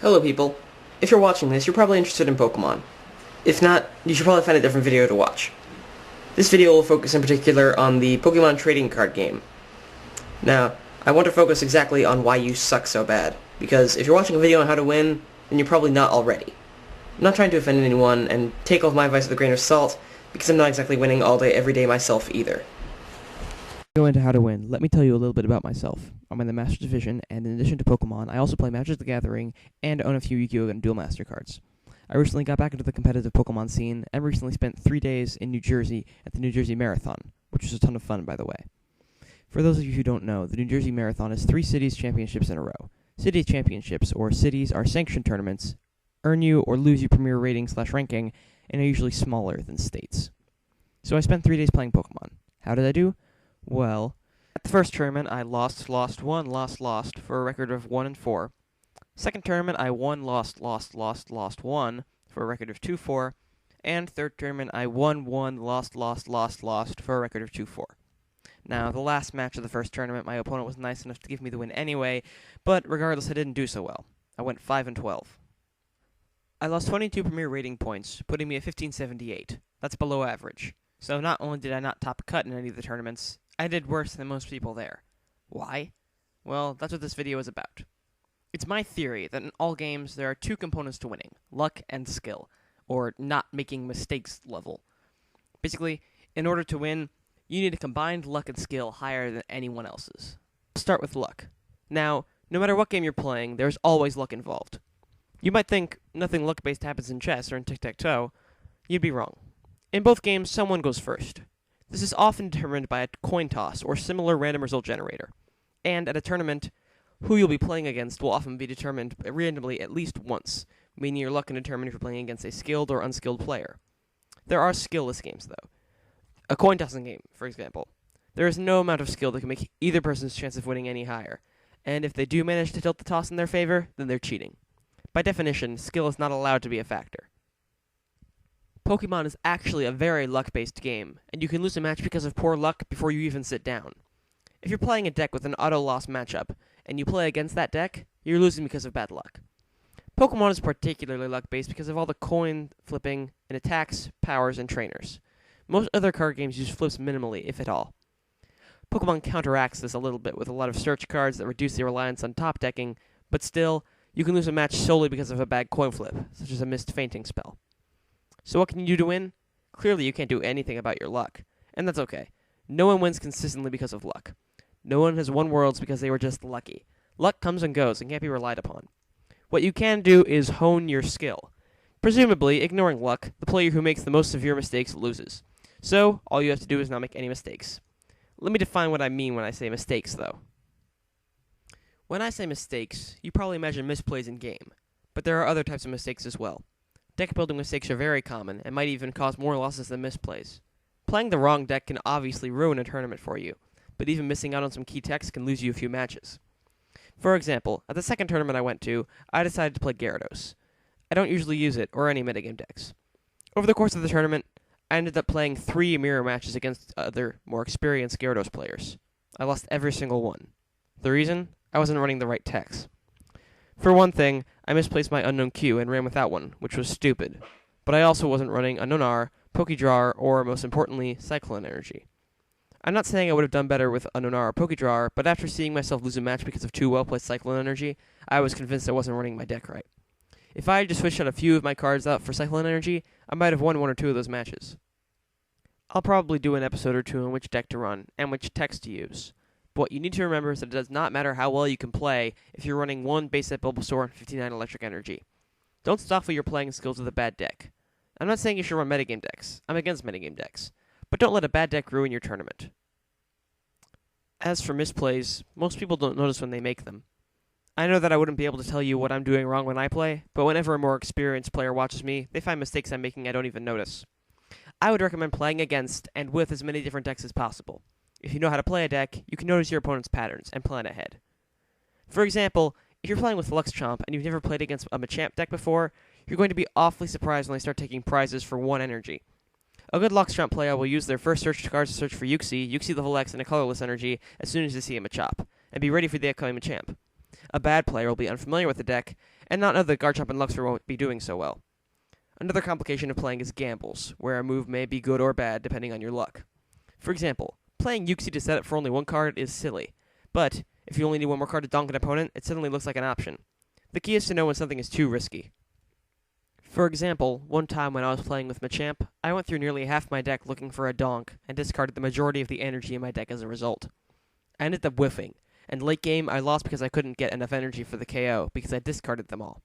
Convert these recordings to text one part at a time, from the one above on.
Hello people. If you're watching this, you're probably interested in Pokemon. If not, you should probably find a different video to watch. This video will focus in particular on the Pokemon trading card game. Now, I want to focus exactly on why you suck so bad, because if you're watching a video on how to win, then you're probably not already. I'm not trying to offend anyone, and take all of my advice with a grain of salt, because I'm not exactly winning all day every day myself either. Go into how to win. Let me tell you a little bit about myself. I'm in the Masters Division, and in addition to Pokemon, I also play Magic the Gathering and own a few Yu-Gi-Oh! And Duel Master cards. I recently got back into the competitive Pokemon scene, and recently spent 3 days in New Jersey at the New Jersey Marathon, which was a ton of fun, by the way. For those of you who don't know, the New Jersey Marathon is 3 cities championships in a row. City championships, or cities, are sanctioned tournaments, earn you or lose you premier rating/ranking, and are usually smaller than states. So I spent 3 days playing Pokemon. How did I do? Well, at the first tournament, I lost, won, lost, for a record of 1-4. Second tournament, I won, lost, 1, for a record of 2-4. And third tournament, I won, lost, for a record of 2-4. Now, the last match of the first tournament, my opponent was nice enough to give me the win anyway, but regardless, I didn't do so well. I went 5-12. I lost 22 premier rating points, putting me at 1578. That's below average. So not only did I not top a cut in any of the tournaments, I did worse than most people there. Why? Well, that's what this video is about. It's my theory that in all games there are 2 components to winning, luck and skill, or not making mistakes level. Basically, in order to win, you need a combined luck and skill higher than anyone else's. Let's start with luck. Now, no matter what game you're playing, there's always luck involved. You might think nothing luck-based happens in chess or in tic-tac-toe. You'd be wrong. In both games, someone goes first. This is often determined by a coin toss or similar random result generator. And at a tournament, who you'll be playing against will often be determined randomly at least once, meaning your luck can determine if you're playing against a skilled or unskilled player. There are skillless games, though. A coin tossing game, for example. There is no amount of skill that can make either person's chance of winning any higher, and if they do manage to tilt the toss in their favor, then they're cheating. By definition, skill is not allowed to be a factor. Pokemon is actually a very luck-based game, and you can lose a match because of poor luck before you even sit down. If you're playing a deck with an auto-loss matchup, and you play against that deck, you're losing because of bad luck. Pokemon is particularly luck-based because of all the coin flipping and attacks, powers, and trainers. Most other card games use flips minimally, if at all. Pokemon counteracts this a little bit with a lot of search cards that reduce the reliance on top decking, but still, you can lose a match solely because of a bad coin flip, such as a missed fainting spell. So what can you do to win? Clearly you can't do anything about your luck, and that's okay. No one wins consistently because of luck. No one has won Worlds because they were just lucky. Luck comes and goes and can't be relied upon. What you can do is hone your skill. Presumably, ignoring luck, the player who makes the most severe mistakes loses. So, all you have to do is not make any mistakes. Let me define what I mean when I say mistakes, though. When I say mistakes, you probably imagine misplays in game, but there are other types of mistakes as well. Deck building mistakes are very common, and might even cause more losses than misplays. Playing the wrong deck can obviously ruin a tournament for you, but even missing out on some key techs can lose you a few matches. For example, at the second tournament I went to, I decided to play Gyarados. I don't usually use it, or any metagame decks. Over the course of the tournament, I ended up playing 3 mirror matches against other, more experienced Gyarados players. I lost every single one. The reason? I wasn't running the right techs. For one thing, I misplaced my Unknown Q and ran without one, which was stupid. But I also wasn't running Unknown R, Pokédraw, or, most importantly, Cyclone Energy. I'm not saying I would have done better with Unknown R or Pokédraw, but after seeing myself lose a match because of 2 well-placed Cyclone Energy, I was convinced I wasn't running my deck right. If I had just switched out a few of my cards out for Cyclone Energy, I might have won 1 or 2 of those matches. I'll probably do an episode or 2 on which deck to run, and which techs to use. But what you need to remember is that it does not matter how well you can play if you're running 1 base set Bulbasaur and 59 electric energy. Don't stifle your playing skills with a bad deck. I'm not saying you should run metagame decks. I'm against metagame decks. But don't let a bad deck ruin your tournament. As for misplays, most people don't notice when they make them. I know that I wouldn't be able to tell you what I'm doing wrong when I play, but whenever a more experienced player watches me, they find mistakes I'm making I don't even notice. I would recommend playing against and with as many different decks as possible. If you know how to play a deck, you can notice your opponent's patterns and plan ahead. For example, if you're playing with Luxchomp and you've never played against a Machamp deck before, you're going to be awfully surprised when they start taking prizes for 1 energy. A good Luxchomp player will use their first search cards to search for Uxie level X, and a colorless energy as soon as they see a Machop, and be ready for the upcoming Machamp. A bad player will be unfamiliar with the deck, and not know that Garchomp and Luxray won't be doing so well. Another complication of playing is gambles, where a move may be good or bad depending on your luck. For example, playing Uxie to set up for only one card is silly, but if you only need one more card to donk an opponent, it suddenly looks like an option. The key is to know when something is too risky. For example, one time when I was playing with Machamp, I went through nearly half my deck looking for a donk, and discarded the majority of the energy in my deck as a result. I ended up whiffing, and late game I lost because I couldn't get enough energy for the KO, because I discarded them all.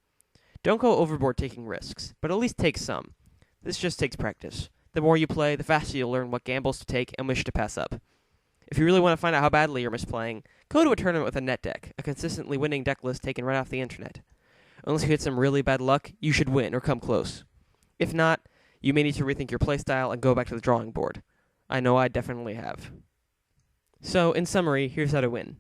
Don't go overboard taking risks, but at least take some. This just takes practice. The more you play, the faster you'll learn what gambles to take and which to pass up. If you really want to find out how badly you're misplaying, go to a tournament with a net deck, a consistently winning deck list taken right off the internet. Unless you hit some really bad luck, you should win or come close. If not, you may need to rethink your playstyle and go back to the drawing board. I know I definitely have. So, in summary, here's how to win.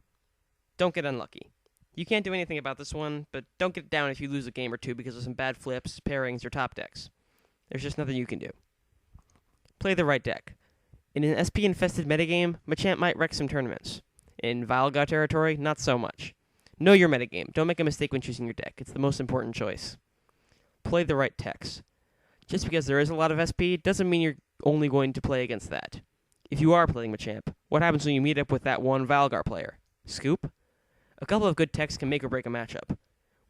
Don't get unlucky. You can't do anything about this one, but don't get down if you lose a game or two because of some bad flips, pairings, or top decks. There's just nothing you can do. Play the right deck. In an SP-infested metagame, Machamp might wreck some tournaments. In Vilegar territory, not so much. Know your metagame. Don't make a mistake when choosing your deck. It's the most important choice. Play the right techs. Just because there is a lot of SP doesn't mean you're only going to play against that. If you are playing Machamp, what happens when you meet up with that one Vilegar player? Scoop? A couple of good techs can make or break a matchup.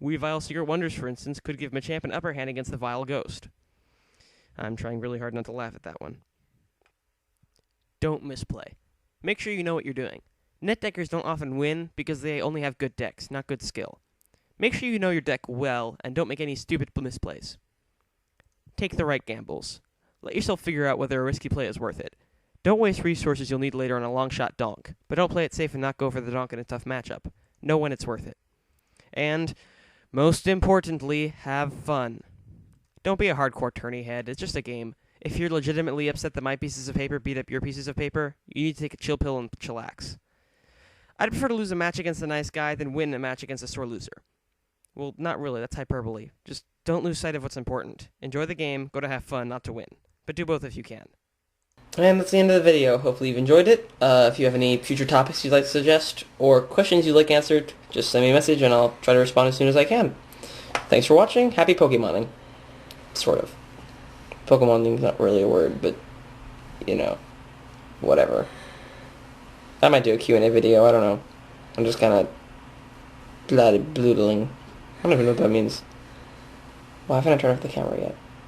Weavile Secret Wonders, for instance, could give Machamp an upper hand against the Vile Ghost. I'm trying really hard not to laugh at that one. Don't misplay. Make sure you know what you're doing. Net deckers don't often win because they only have good decks, not good skill. Make sure you know your deck well and don't make any stupid misplays. Take the right gambles. Let yourself figure out whether a risky play is worth it. Don't waste resources you'll need later on a long shot donk, but don't play it safe and not go for the donk in a tough matchup. Know when it's worth it. And, most importantly, have fun. Don't be a hardcore tourney head, it's just a game. If you're legitimately upset that my pieces of paper beat up your pieces of paper, you need to take a chill pill and chillax. I'd prefer to lose a match against a nice guy than win a match against a sore loser. Well, not really, that's hyperbole. Just don't lose sight of what's important. Enjoy the game, go to have fun, not to win. But do both if you can. And that's the end of the video. Hopefully you've enjoyed it. If you have any future topics you'd like to suggest, or questions you'd like answered, just send me a message and I'll try to respond as soon as I can. Thanks for watching. Happy Pokemoning. Sort of. Pokemoning is not really a word, but, you know, whatever. I might do a Q&A video, I don't know. I'm just kind of bloodling. I don't even know what that means. Why haven't I turned off the camera yet?